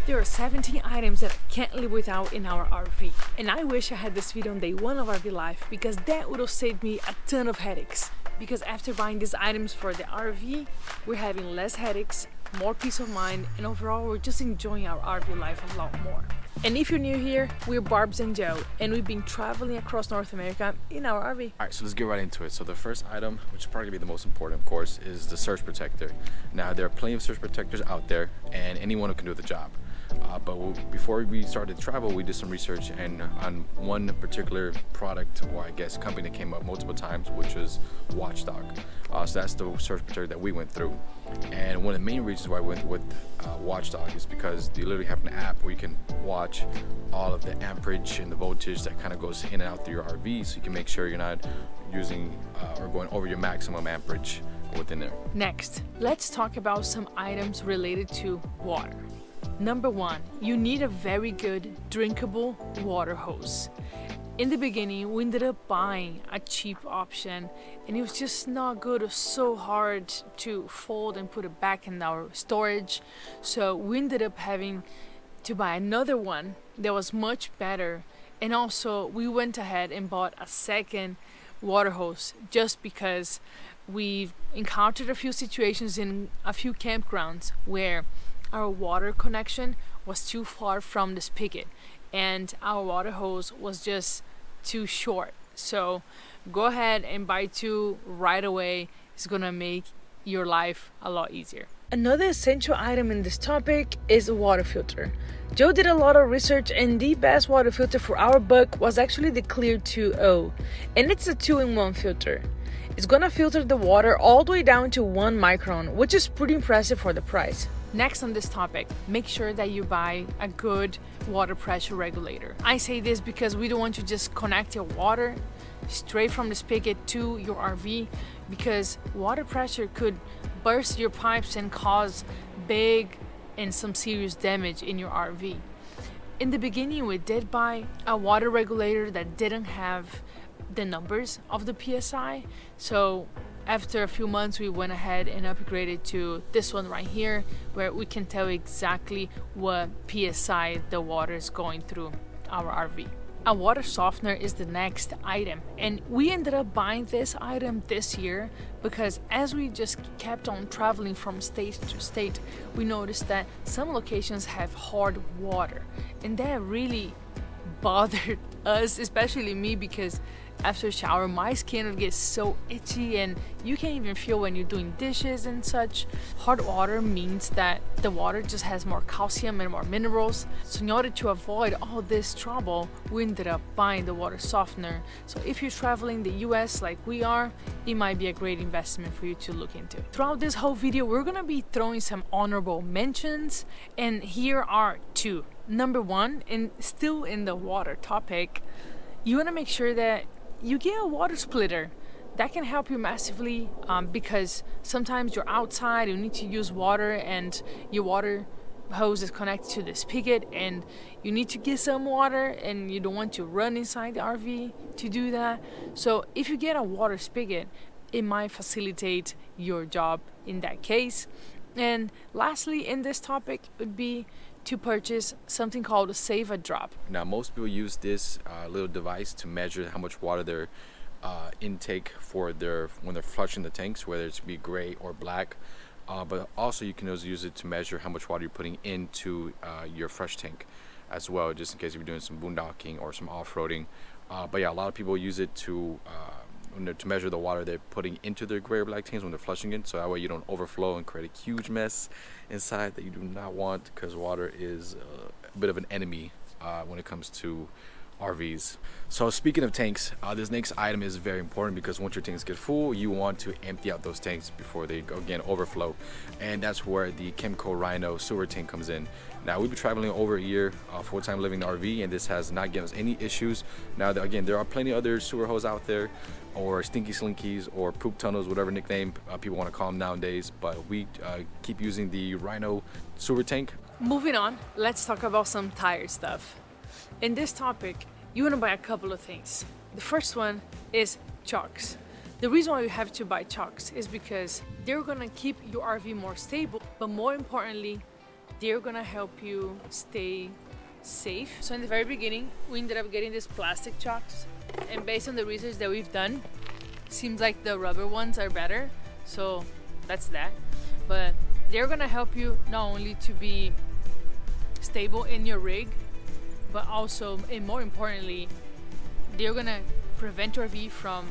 There are 17 items that I can't live without in our RV. And I wish I had this video on day 1 of RV life, because that would have saved me a ton of headaches. Because after buying these items for the RV, we're having less headaches, more peace of mind, and overall we're just enjoying our RV life a lot more. And if you're new here, we're Barbs and Joe, and we've been traveling across North America in our RV. Alright, so let's get right into it. So the first item, which is probably gonna be the most important, of course, is the surge protector. Now, there are plenty of surge protectors out there, and anyone who can do the job. Before we started to travel, we did some research and on one particular product, or I guess company that came up multiple times, which was Watchdog. So that's the surge protector that we went through. And one of the main reasons why we went with Watchdog is because they literally have an app where you can watch all of the amperage and the voltage that kind of goes in and out through your RV, so you can make sure you're not using or going over your maximum amperage within there. Next, let's talk about some items related to water. Number 1, you need a very good drinkable water hose. In the beginning, we ended up buying a cheap option, and it was just not good. It was so hard to fold and put it back in our storage. So we ended up having to buy another one that was much better. And also, we went ahead and bought a second water hose just because we've encountered a few situations in a few campgrounds where our water connection was too far from the spigot and our water hose was just too short. So go ahead and buy 2 right away. It's gonna make your life a lot easier. Another essential item in this topic is a water filter. Joe did a lot of research, and the best water filter for our buck was actually the Clear 2.0, and it's a 2-in-1 filter. It's gonna filter the water all the way down to 1 micron, which is pretty impressive for the price. Next on this topic, make sure that you buy a good water pressure regulator. I say this because we don't want to just connect your water straight from the spigot to your RV, because water pressure could burst your pipes and cause big and some serious damage in your RV. In the beginning, we did buy a water regulator that didn't have the numbers of the PSI, so after a few months we went ahead and upgraded to this one right here, where we can tell exactly what PSI the water is going through our RV. A water softener is the next item, and we ended up buying this item this year because as we just kept on traveling from state to state, we noticed that some locations have hard water, and that really bothered us, especially me, because after a shower my skin would get so itchy and you can't even feel when you're doing dishes and such. Hard water means that the water just has more calcium and more minerals, so in order to avoid all this trouble, we ended up buying the water softener. So if you're traveling the US like we are, it might be a great investment for you to look into. Throughout this whole video, we're gonna be throwing some honorable mentions, and here are 2. Number 1, and still in the water topic, you want to make sure that you get a water splitter. That can help you massively, because sometimes you're outside, you need to use water, and your water hose is connected to the spigot, and you need to get some water, and you don't want to run inside the RV to do that. So if you get a water spigot, it might facilitate your job in that case. And lastly, in this topic would be to purchase something called a Save a Drop. Now, most people use this little device to measure how much water their intake for when they're flushing the tanks, whether it's be gray or black. But also you can also use it to measure how much water you're putting into your fresh tank as well, just in case you're doing some boondocking or some off-roading. But yeah, a lot of people use it to measure the water they're putting into their gray or black tanks when they're flushing it, so that way you don't overflow and create a huge mess inside that you do not want, because water is a bit of an enemy when it comes to RVs. So speaking of tanks, this next item is very important, because once your tanks get full, you want to empty out those tanks before they again overflow, and that's where the Chemco Rhino sewer tank comes in. Now, we've been traveling over a year, full-time living in the RV, and this has not given us any issues. Now, again, there are plenty of other sewer hose out there, or stinky slinkies, or poop tunnels, whatever nickname people want to call them nowadays, but we keep using the Rhino sewer tank. Moving on, let's talk about some tire stuff. In this topic, you want to buy a couple of things. The first one is chocks. The reason why you have to buy chocks is because they're gonna keep your RV more stable, but more importantly, They're gonna help you stay safe. So in the very beginning, we ended up getting these plastic chocks, and based on the research that we've done, seems like the rubber ones are better. So that's that. But they're gonna help you not only to be stable in your rig, but also, and more importantly, they're gonna prevent your RV from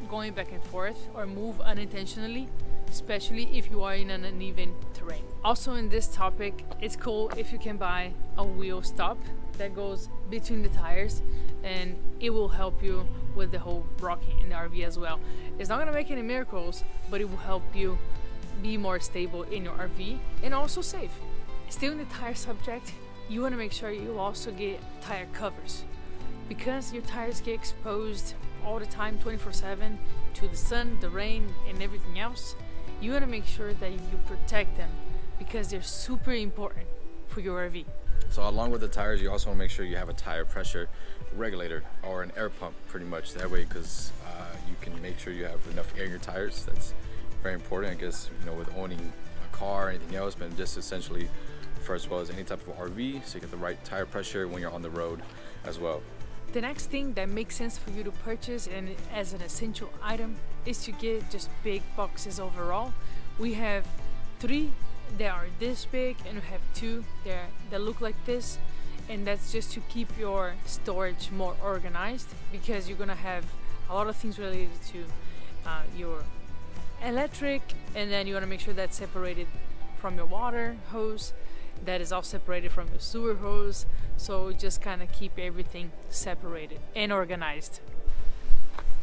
going back and forth or move unintentionally, especially if you are in an uneven terrain. Also in this topic, it's cool if you can buy a wheel stop that goes between the tires, and it will help you with the whole rocking in the RV as well. It's not gonna make any miracles, but it will help you be more stable in your RV and also safe. Still in the tire subject, you wanna make sure you also get tire covers, because your tires get exposed all the time 24/7 to the sun, the rain, and everything else. You want to make sure that you protect them because they're super important for your RV. So along with the tires, you also want to make sure you have a tire pressure regulator or an air pump, pretty much that way, because you can make sure you have enough air in your tires. That's very important, I guess, you know, with owning a car or anything else, but just essentially for as well as any type of RV, so you get the right tire pressure when you're on the road as well. The next thing that makes sense for you to purchase and as an essential item is to get just big boxes overall. We have 3 that are this big, and we have 2 that look like this, and that's just to keep your storage more organized, because you're gonna have a lot of things related to your electric, and then you want to make sure that's separated from your water hose, that is all separated from your sewer hose, so just kind of keep everything separated and organized.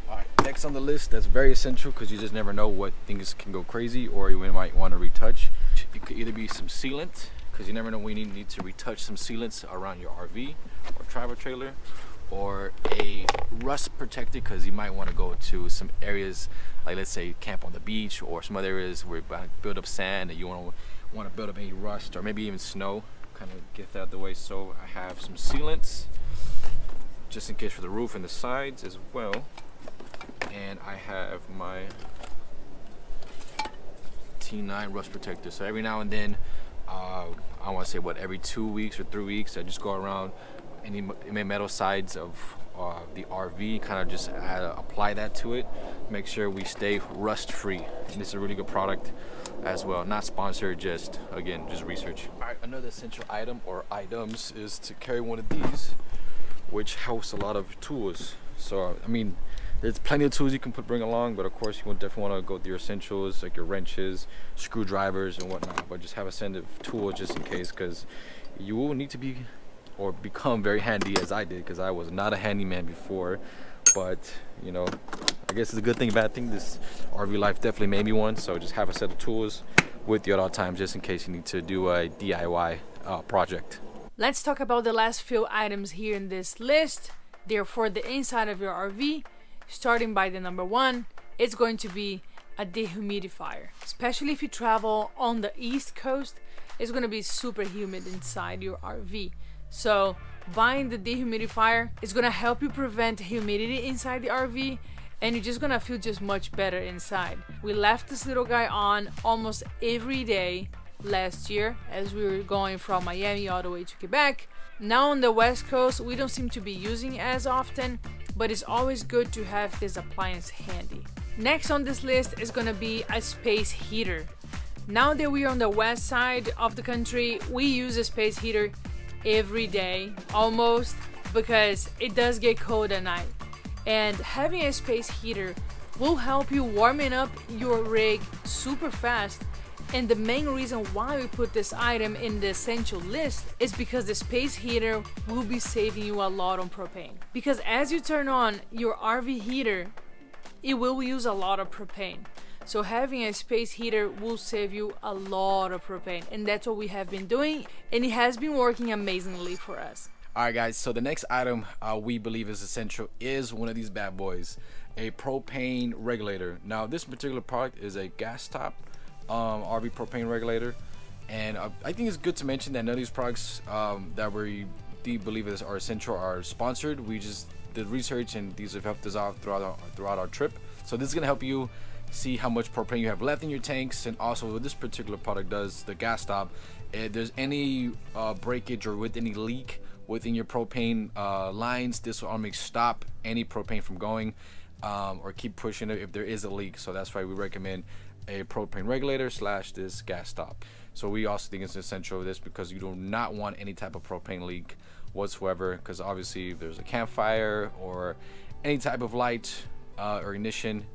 Alright, next on the list that's very essential, because you just never know what things can go crazy or you might want to retouch. It could either be some sealant, because you never know when you need to retouch some sealants around your RV or travel trailer, or a rust protector, because you might want to go to some areas like, let's say, camp on the beach, or some other areas where you build up sand and you want to build up any rust or maybe even snow, kind of get that out the way. So I have some sealants just in case for the roof and the sides as well, and I have my T9 rust protector. So every now and then, I want to say every 2 weeks or 3 weeks, I just go around any metal sides of the RV, kind of just apply that to it, make sure we stay rust free. And this is a really good product as well, not sponsored, just again, just research. All right, another essential item or items is to carry one of these, which house a lot of tools. So I mean, there's plenty of tools you can bring along, but of course you will definitely want to go with your essentials like your wrenches, screwdrivers, and whatnot. But just have a set of tools just in case, because you will need to be or become very handy, as I did, because I was not a handyman before. But you know, I guess it's a good thing, bad thing. This RV life definitely made me one. So just have a set of tools with you at all times, just in case you need to do a DIY project. Let's talk about the last few items here in this list. They're for the inside of your RV. Starting by the number 1, it's going to be a dehumidifier. Especially if you travel on the East Coast, it's going to be super humid inside your RV. So buying the dehumidifier is going to help you prevent humidity inside the RV, and you're just going to feel just much better inside. We left this little guy on almost every day last year as we were going from Miami all the way to Quebec. Now on the West Coast, we don't seem to be using it as often, but it's always good to have this appliance handy. Next on this list is going to be a space heater. Now that we're on the west side of the country, we use a space heater every day almost, because it does get cold at night, and having a space heater will help you warming up your rig super fast. And the main reason why we put this item in the essential list is because the space heater will be saving you a lot on propane. Because as you turn on your RV heater, it will use a lot of propane. So having a space heater will save you a lot of propane, and that's what we have been doing, and it has been working amazingly for us. Alright guys, so the next item we believe is essential is one of these bad boys, a propane regulator. Now this particular product is a gas top RV propane regulator, and I think it's good to mention that none of these products that we believe are essential are sponsored. We just did research, and these have helped us out throughout our trip. So this is going to help you see how much propane you have left in your tanks, and also what this particular product does, the gas stop, if there's any breakage or with any leak within your propane lines, this will automatically stop any propane from going or keep pushing it if there is a leak. So that's why we recommend a propane regulator / this gas stop. So we also think it's essential for this because you do not want any type of propane leak whatsoever, because obviously if there's a campfire or any type of light or ignition,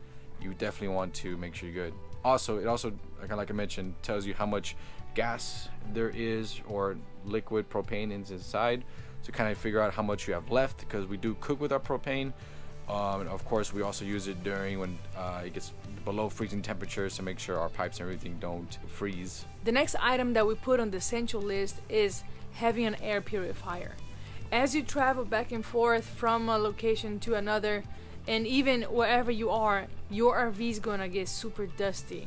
you definitely want to make sure you're good. Also, it also, like I mentioned, tells you how much gas there is or liquid propane is inside, to kind of figure out how much you have left, because we do cook with our propane. And of course, we also use it during when it gets below freezing temperatures to make sure our pipes and everything don't freeze. The next item that we put on the essential list is having an air purifier. As you travel back and forth from a location to another, and even wherever you are, your RV is gonna get super dusty.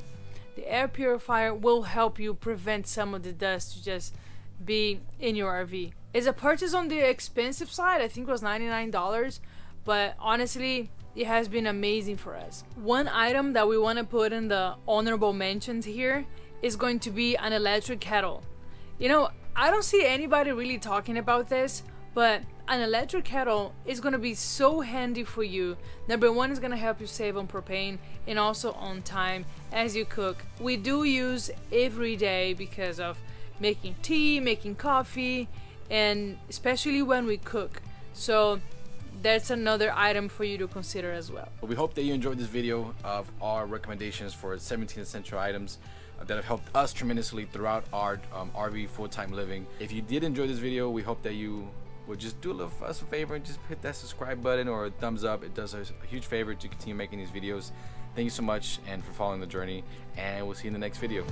The air purifier will help you prevent some of the dust to just be in your RV. It's a purchase on the expensive side. I think it was $99, but honestly, it has been amazing for us. One item that we want to put in the honorable mentions here is going to be an electric kettle. You know, I don't see anybody really talking about this, but an electric kettle is going to be so handy for you. Number one, is going to help you save on propane and also on time as you cook. We do use every day because of making tea, making coffee, and especially when we cook. So that's another item for you to consider as well. We hope that you enjoyed this video of our recommendations for 17 essential items that have helped us tremendously throughout our RV full-time living. If you did enjoy this video, we hope that you would just do us a favor and just hit that subscribe button or a thumbs up. It does us a huge favor to continue making these videos. Thank you so much and for following the journey, and we'll see you in the next video.